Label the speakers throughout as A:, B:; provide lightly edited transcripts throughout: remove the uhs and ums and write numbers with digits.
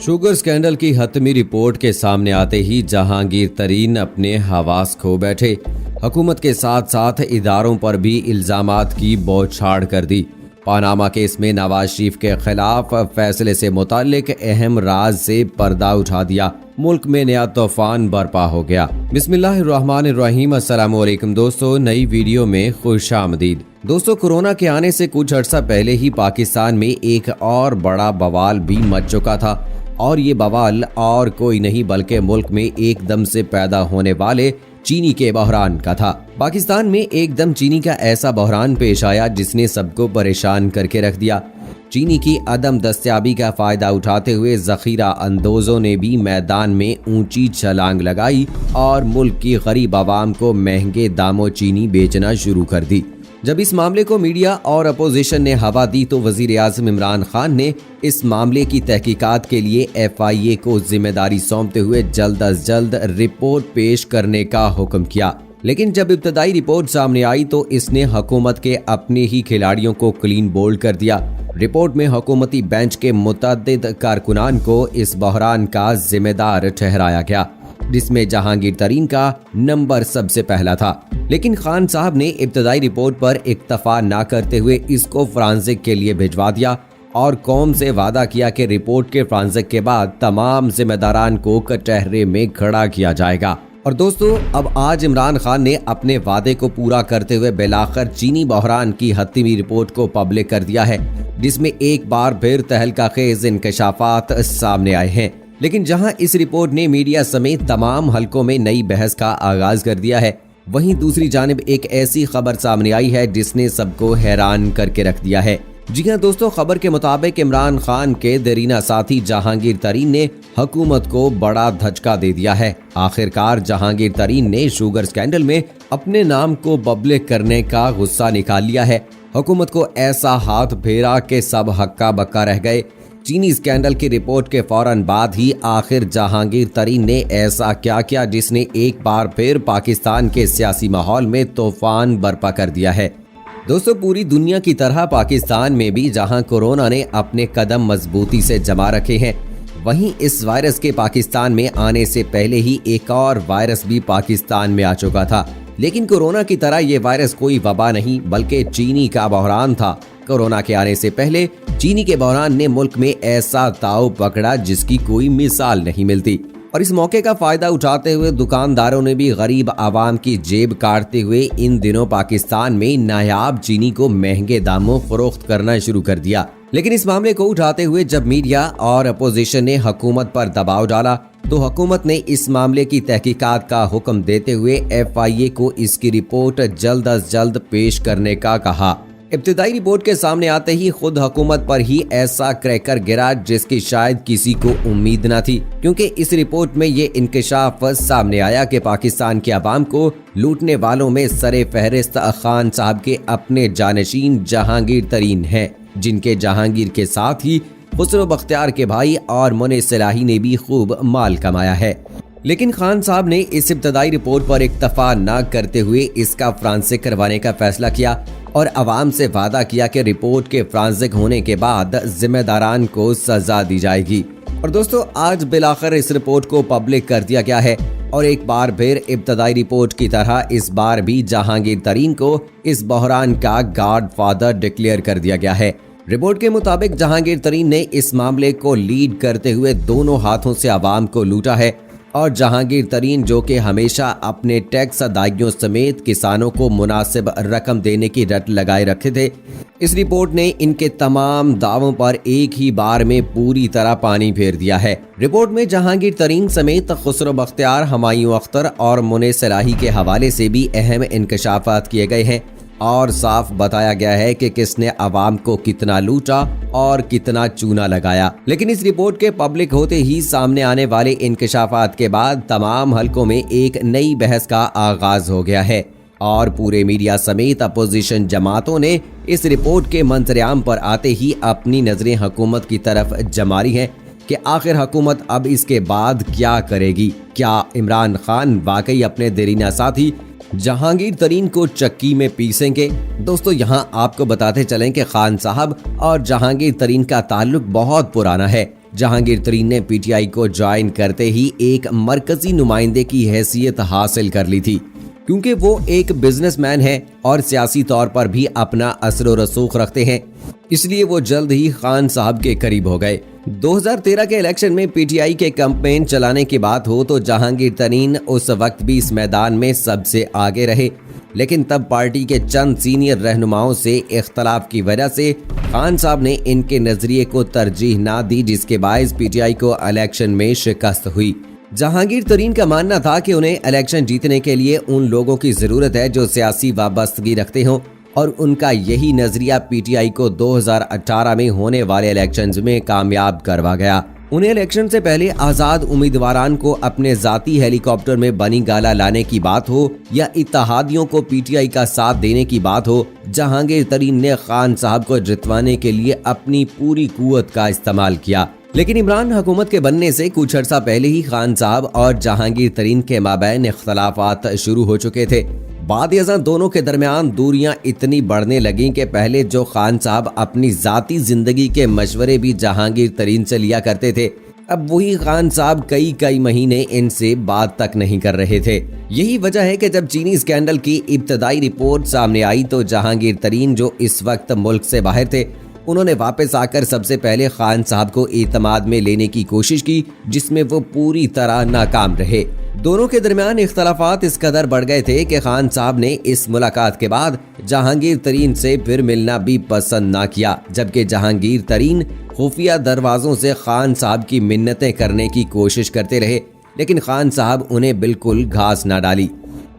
A: Sugar scandal की हतमी report के सामने आते ही जहांगीर तरीन अपने हवास खो बैठे। हुकूमत के साथ साथ इदारों पर भी इल्जामात की बौछार कर दी। पानामा केस में नवाज शरीफ के खिलाफ फैसले से मुताल्लिक अहम राज से पर्दा उठा दिया। मुल्क में नया तूफान बर्पा हो गया। बिस्मिल्लाहिर्रहमानिर्रहीम। अस्सलाम वालेकुम दोस्तों, नई वीडियो में खुशामदीद। दोस्तों, कोरोना के आने से कुछ अर्सा पहले ही पाकिस्तान में एक और बड़ा बवाल भी मच चुका था और ये बवाल और कोई नहीं बल्कि मुल्क में एकदम से पैदा होने वाले चीनी के बहरान का था। पाकिस्तान में एकदम चीनी का ऐसा बहरान पेश आया जिसने सबको परेशान करके रख दिया। चीनी की अदम दस्तयाबी का फायदा उठाते हुए जखीरा अंदोजों ने भी मैदान में ऊंची छलांग लगाई और मुल्क की गरीब आवाम को महंगे दामों चीनी बेचना शुरू कर दी। जब इस मामले को मीडिया और अपोजिशन ने हवा दी तो वजीर आज़म इमरान खान ने इस मामले की तहकीकात के लिए FIA को जिम्मेदारी सौंपते हुए जल्द अज जल्द रिपोर्ट पेश करने का हुक्म किया। लेकिन जब इब्तदाई रिपोर्ट सामने आई तो इसने हुकूमत के अपने ही खिलाड़ियों को क्लीन बोल्ड कर दिया। रिपोर्ट में हुकूमती बेंच के मुतअद्दिद कारकुनान को इस बहरान का जिम्मेदार ठहराया गया, जिसमें जहांगीर तरीन का नंबर सबसे पहला था। लेकिन खान साहब ने इब्तदाई रिपोर्ट पर इक्तफा न करते हुए इसको फ्रांसिक के लिए भिजवा दिया और कौम से वादा किया कि रिपोर्ट के फ्रांसिक के बाद तमाम जिम्मेदारान को कटहरे में खड़ा किया जाएगा। और दोस्तों, अब आज इमरान खान ने अपने वादे को पूरा करते हुए बिलाखिर चीनी बहरान की हतमी रिपोर्ट को पब्लिक कर दिया है, जिसमें एक बार फिर तहलका खेज इंकशाफात सामने आए हैं। लेकिन जहां इस रिपोर्ट ने मीडिया समेत तमाम हलकों में नई बहस का आगाज कर दिया है, वहीं दूसरी जानिब एक ऐसी खबर सामने आई है जिसने सबको हैरान करके रख दिया है। जी हां दोस्तों, खबर के मुताबिक इमरान खान के देरीना साथी जहांगीर तरीन ने हुकूमत को बड़ा धचका दे दिया है। आखिरकार जहांगीर तरीन ने शुगर स्कैंडल में अपने नाम को पब्लिक करने का गुस्सा निकाल लिया है। हुकूमत को ऐसा हाथ फेरा कि सब हक्का बक्का रह गए। चीनी स्कैंडल की रिपोर्ट के फौरन बाद ही आखिर जहांगीर तरीन ने ऐसा क्या किया जिसने एक बार फिर पाकिस्तान के सियासी माहौल में तूफान बर्पा कर दिया है। दोस्तों, पूरी दुनिया की तरह पाकिस्तान में भी जहां कोरोना ने अपने कदम मजबूती से जमा रखे हैं, वहीं इस वायरस के पाकिस्तान में आने से पहले ही एक और वायरस भी पाकिस्तान में आ चुका था। लेकिन कोरोना की तरह ये वायरस कोई वबा नहीं बल्कि चीनी का बहरान था। कोरोना के आने से पहले चीनी के बहरान ने मुल्क में ऐसा ताव पकड़ा जिसकी कोई मिसाल नहीं मिलती। और इस मौके का फायदा उठाते हुए दुकानदारों ने भी गरीब आवाम की जेब काटते हुए इन दिनों पाकिस्तान में नायाब चीनी को महंगे दामों फरोख्त करना शुरू कर दिया। लेकिन इस मामले को उठाते हुए जब मीडिया और अपोजिशन ने हुकूमत पर दबाव डाला तो हुकूमत ने इस मामले की तहकीकात का हुक्म देते हुए FIA को इसकी रिपोर्ट जल्द अज जल्द पेश करने का कहा। इब्तिदाई रिपोर्ट के सामने आते ही खुद हुकूमत पर ही ऐसा क्रैकर गिरा जिसकी शायद किसी को उम्मीद न थी, क्योंकि इस रिपोर्ट में ये इंकशाफ सामने आया कि पाकिस्तान के अवाम को लूटने वालों में सरे फहरिस्त खान साहब के अपने जानशीन जहांगीर तरीन हैं, जिनके जहांगीर के साथ ही खुसरो बख्तियार के भाई और मुने सलाही ने भी खूब माल कमाया है। लेकिन खान साहब ने इस इब्तदाई रिपोर्ट पर इक्तफा न करते हुए इसका फ्रांसिक करवाने का फैसला किया और अवाम से वादा किया कि रिपोर्ट के फ्रांसिक होने के बाद जिम्मेदारान को सजा दी जाएगी। और दोस्तों, आज बिलाखिर इस रिपोर्ट को पब्लिक कर दिया गया है और एक बार फिर इब्तदाई रिपोर्ट की तरह इस बार भी जहांगीर तरीन को इस बहरान का गॉडफादर डिक्लेयर कर दिया गया है। रिपोर्ट के मुताबिक जहांगीर तरीन ने इस मामले को लीड करते हुए दोनों हाथों से आवाम को लूटा है और जहांगीर तरीन, जो कि हमेशा अपने टैक्स अदायगियों समेत किसानों को मुनासिब रकम देने की रट लगाए रखे थे, इस रिपोर्ट ने इनके तमाम दावों पर एक ही बार में पूरी तरह पानी फेर दिया है। रिपोर्ट में जहांगीर तरीन समेत खुसरो बख्तियार, हुमायूं अख्तर और मुने सलाही के हवाले से भी अहम इंकशाफात किए गए हैं और साफ बताया गया है कि किसने अवाम को कितना लूटा और कितना चूना लगाया। लेकिन इस रिपोर्ट के पब्लिक होते ही सामने आने वाले इंकशाफात के बाद तमाम हलकों में एक नई बहस का आगाज हो गया है और पूरे मीडिया समेत अपोजिशन जमातों ने इस रिपोर्ट के मंजरेआम पर आते ही अपनी नजरें हुकूमत की तरफ जमारी हैं कि आखिर हुकूमत अब इसके बाद क्या करेगी। क्या इमरान खान वाकई अपने देरीना साथी जहांगीर तरीन को चक्की में पीसेंगे? दोस्तों, यहाँ आपको बताते चलें कि खान साहब और जहांगीर तरीन का ताल्लुक बहुत पुराना है। जहांगीर तरीन ने पीटीआई को ज्वाइन करते ही एक मरकजी नुमाइंदे की हैसियत हासिल कर ली थी, क्योंकि वो एक बिजनेसमैन है और सियासी तौर पर भी अपना असर और रसूख रखते हैं, इसलिए वो जल्द ही खान साहब के करीब हो गए। 2013 के इलेक्शन में पीटीआई के कैंपेन चलाने की बात हो तो जहांगीर तरीन उस वक्त भी इस मैदान में सबसे आगे रहे, लेकिन तब पार्टी के चंद सीनियर रहनुमाओं से इख्तलाफ की वजह से खान साहब ने इनके नजरिए को तरजीह ना दी, जिसके बायस पीटीआई को इलेक्शन में शिकस्त हुई। जहांगीर तरीन का मानना था कि उन्हें इलेक्शन जीतने के लिए उन लोगों की जरूरत है जो सियासी वाबस्तगी रखते हों, और उनका यही नजरिया पीटीआई को 2018 में होने वाले इलेक्शंस में कामयाब करवा गया। उन्हें इलेक्शन से पहले आजाद उम्मीदवारान को अपने जाती हेलीकॉप्टर में बनी गाला लाने की बात हो या इत्तेहादियों को पीटीआई का साथ देने की बात हो, जहांगीर तरीन ने खान साहब को जितवाने के लिए अपनी पूरी कुव्वत का इस्तेमाल किया। लेकिन इमरान हुकूमत के बनने से कुछ अर्सा पहले ही खान साहब और जहांगीर तरीन के माबैन इख्तलाफात शुरू हो चुके थे। बाद अज़ां दोनों के दरमियान दूरियां इतनी बढ़ने लगीं कि पहले जो खान साहब अपनी जाती जिंदगी के मशवरे भी जहांगीर तरीन से लिया करते थे, अब वही खान साहब कई महीने इनसे बात तक नहीं कर रहे थे। यही वजह है कि जब चीनी स्कैंडल की इब्तदाई रिपोर्ट सामने आई तो जहांगीर तरीन, जो इस वक्त मुल्क से बाहर थे, उन्होंने वापस आकर सबसे पहले खान साहब को एतमाद में लेने की कोशिश की, जिसमें वो पूरी तरह नाकाम रहे। दोनों के दरमियान इख्तलाफात इस कदर बढ़ गए थे कि खान साहब ने इस मुलाकात के बाद जहांगीर तरीन से फिर मिलना भी पसंद ना किया, जबकि जहांगीर तरीन खुफिया दरवाजों से खान साहब की मिन्नतें करने की कोशिश करते रहे, लेकिन खान साहब उन्हें बिल्कुल घास ना डाली।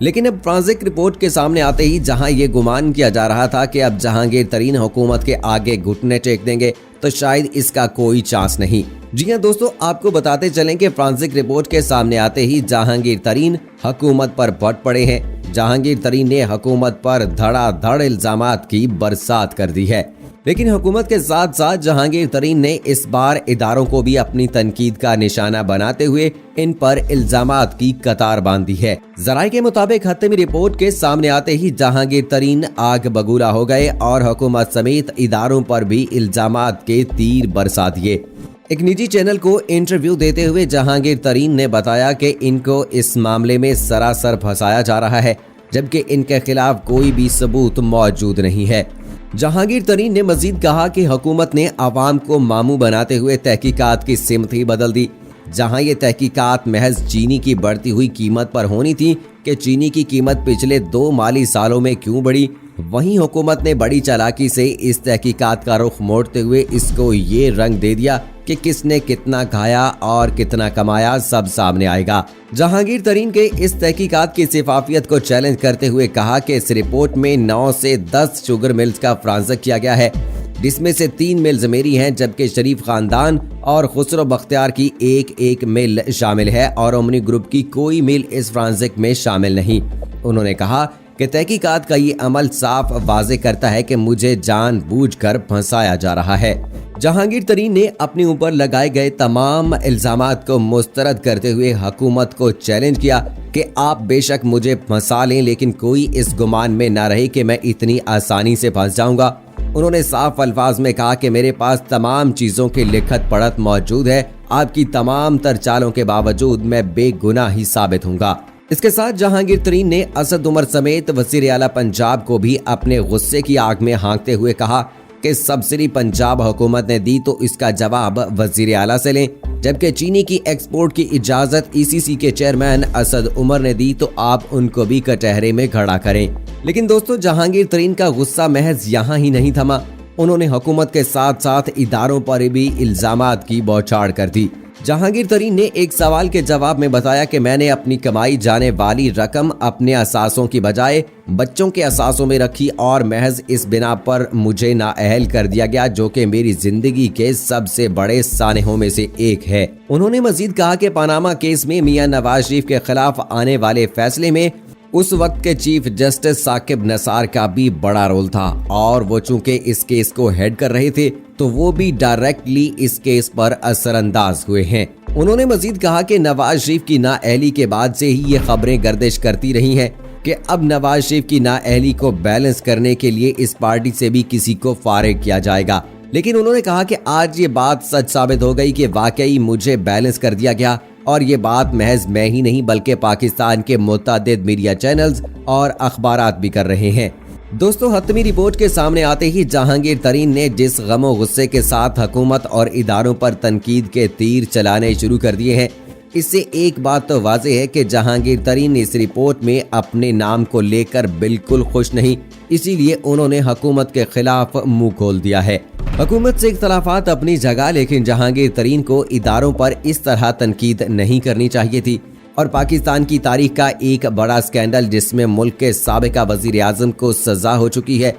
A: लेकिन अब फ्रांसिक रिपोर्ट के सामने आते ही जहां ये गुमान किया जा रहा था कि अब जहांगीर तरीन हुकूमत के आगे घुटने टेक देंगे, तो शायद इसका कोई चांस नहीं। जी हां दोस्तों, आपको बताते चलें कि फ्रांसिक रिपोर्ट के सामने आते ही जहांगीर तरीन हुकूमत पर फट पड़े हैं। जहांगीर तरीन ने हुकूमत पर धड़ाधड़ इल्जामात की बरसात कर दी है, लेकिन हुकूमत के साथ साथ जहांगीर तरीन ने इस बार इदारों को भी अपनी तनकीद का निशाना बनाते हुए इन पर इल्जामात की कतार बांधी है। जराये के मुताबिक हतमी रिपोर्ट के सामने आते ही जहांगीर तरीन आग बगूला हो गए और हुकूमत समेत इदारों पर भी इल्जामात के तीर बरसा दिए। एक निजी चैनल को इंटरव्यू देते हुए जहांगीर तरीन ने बताया कि इनको इस मामले में सरासर फंसाया जा रहा है, जबकि इनके खिलाफ कोई भी सबूत मौजूद नहीं है। जहांगीर तरीन ने मजीद कहा कि हुकूमत ने आवाम को मामू बनाते हुए तहकीकात की सिमत ही बदल दी। जहां ये तहकीकात महज चीनी की बढ़ती हुई कीमत पर होनी थी कि चीनी की कीमत पिछले 2 माली सालों में क्यों बढ़ी, वहीं हुकूमत ने बड़ी चालाकी से इस तहकीकात का रुख मोड़ते हुए इसको ये रंग दे दिया कि किसने कितना खाया और कितना कमाया सब सामने आएगा। जहांगीर तरीन के इस तहकीकात की शफाफियत को चैलेंज करते हुए कहा कि इस रिपोर्ट में 9 से 10 शुगर मिल्स का फ्रांसक किया गया है, जिसमें से 3 मिल्स मेरी हैं, जबकि शरीफ खानदान और खुसरो बख्तियार की एक मिल शामिल है और ओमनी ग्रुप की कोई मिल इस फ्रांसक में शामिल नहीं। उन्होंने कहा कि तहकीकात का ये अमल साफ वाज़े करता है कि मुझे जानबूझकर फंसाया जा रहा है। जहांगीर तरीन ने अपने ऊपर लगाए गए तमाम इल्जामात को मुस्तरद करते हुए हुकूमत को चैलेंज किया कि आप बेशक मुझे फंसा लें, लेकिन कोई इस गुमान में ना रहे कि मैं इतनी आसानी से फंस जाऊंगा। उन्होंने साफ अल्फाज में कहा कि मेरे पास तमाम चीजों की लिखत पढ़त मौजूद है, आपकी तमाम तर चालों के बावजूद मैं बेगुनाह ही साबित होऊंगा। इसके साथ जहांगीर तरीन ने असद उमर समेत वज़ीर आला पंजाब को भी अपने गुस्से की आग में हाँकते हुए कहा कि सब्सिडी पंजाब हुकूमत ने दी तो इसका जवाब वज़ीर आला से लें, जबकि चीनी की एक्सपोर्ट की इजाजत ईसीसी के चेयरमैन असद उमर ने दी तो आप उनको भी कटहरे में खड़ा करें। लेकिन दोस्तों, जहांगीर तरीन का गुस्सा महज यहाँ ही नहीं थमा। उन्होंने हुकूमत के साथ साथ इदारों पर भी इल्जामात की बौछार कर दी। जहांगीर तरीन ने एक सवाल के जवाब में बताया कि मैंने अपनी कमाई जाने वाली रकम अपने असासों की बजाय बच्चों के असासों में रखी और महज इस बिना पर मुझे नाअहल कर दिया गया, जो कि मेरी जिंदगी के सबसे बड़े सानहों में से एक है। उन्होंने मजीद कहा कि पनामा केस में मियां नवाज शरीफ के खिलाफ आने वाले फैसले में उस वक्त के चीफ जस्टिस साकिब नसार का भी बड़ा रोल था और वो चूंकि इस केस को हेड कर रहे थे तो वो भी डायरेक्टली इस केस पर असरअंदाज हुए हैं। उन्होंने मजीद कहा कि नवाज शरीफ की नाअहली के बाद से ही ये खबरें गर्दिश करती रही हैं कि अब नवाज शरीफ की नाअहली को बैलेंस करने के लिए इस पार्टी से भी किसी को फारिग किया जाएगा। लेकिन उन्होंने कहा कि आज ये बात सच साबित हो गई कि वाकई मुझे बैलेंस कर दिया गया, और ये बात महज मैं ही नहीं बल्कि पाकिस्तान के मुतअद्दिद मीडिया चैनल्स और अखबारात भी कर रहे हैं। दोस्तों, हतमी रिपोर्ट के सामने आते ही जहांगीर तरीन ने जिस गम और गुस्से के साथ हुकूमत और इदारों पर तनकीद के तीर चलाने शुरू कर दिए हैं, इससे एक बात तो वाज़ेह है कि जहांगीर तरीन इस रिपोर्ट में अपने नाम को लेकर बिल्कुल खुश नहीं, इसीलिए उन्होंने हुकूमत के खिलाफ मुंह खोल दिया है। हुकूमत से इख्तलाफात अपनी जगह, लेकिन जहांगीर तरीन को इदारों पर इस तरह तनकीद नहीं करनी चाहिए थी। और पाकिस्तान की तारीख का एक बड़ा स्कैंडल जिसमें मुल्क के साबिका वजीर आजम को सजा हो चुकी है,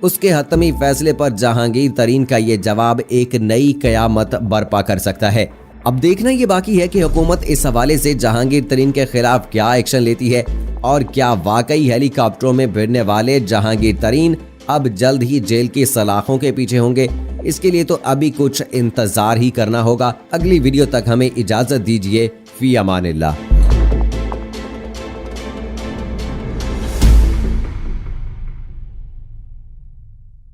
A: उसके हतमी फैसले पर जहांगीर तरीन का ये जवाब एक नई कयामत बर्पा कर सकता है। अब देखना ये बाकी है कि हुकूमत इस हवाले से जहांगीर तरीन के खिलाफ क्या एक्शन लेती है, और क्या वाकई हेलीकॉप्टरों में भिड़ने वाले जहांगीर तरीन अब जल्द ही जेल की सलाखों के पीछे होंगे। इसके लिए तो अभी कुछ इंतजार ही करना होगा। अगली वीडियो तक हमें इजाजत दीजिए। फी अमानिल्लाह।